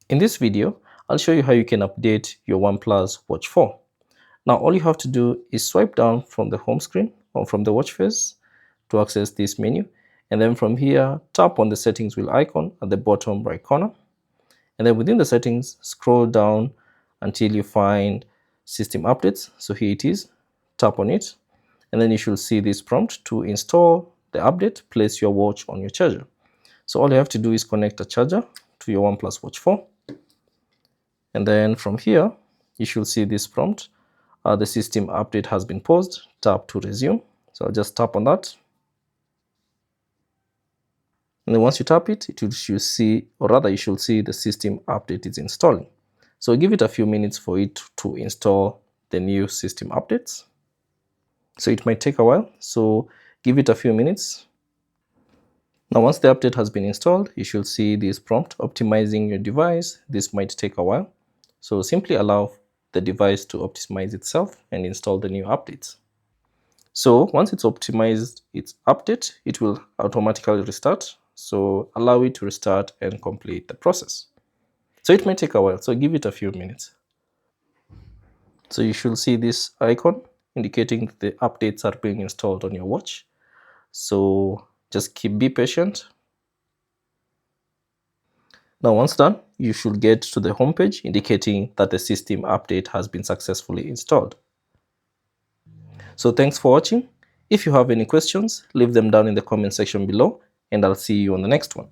In this video, I'll show you how you can update your OnePlus Watch 4. Now, all you have to do is swipe down from the home screen or from the watch face to access this menu. And then from here, tap on the settings wheel icon at the bottom right corner. And then within the settings, scroll down until you find system updates. So here it is, tap on it. And then you should see this prompt to install the update, place your watch on your charger. So all you have to do is connect a charger to your OnePlus Watch 4. And then from here, you should see this prompt. The system update has been paused. Tap to resume. So I'll just tap on that. And then once you tap it, you should see, or rather you should see the system update is installing. So give it a few minutes for it to install the new system updates. So it might take a while. So give it a few minutes. Now, once the update has been installed, you should see this prompt, optimizing your device. This might take a while. So simply allow the device to optimize itself and install the new updates. So once it's optimized its update, it will automatically restart. So allow it to restart and complete the process. So it may take a while, so give it a few minutes. So you should see this icon indicating that the updates are being installed on your watch. So just be patient. Now, once done, you should get to the home page indicating that the system update has been successfully installed. So thanks for watching. If you have any questions, leave them down in the comment section below, and I'll see you on the next one.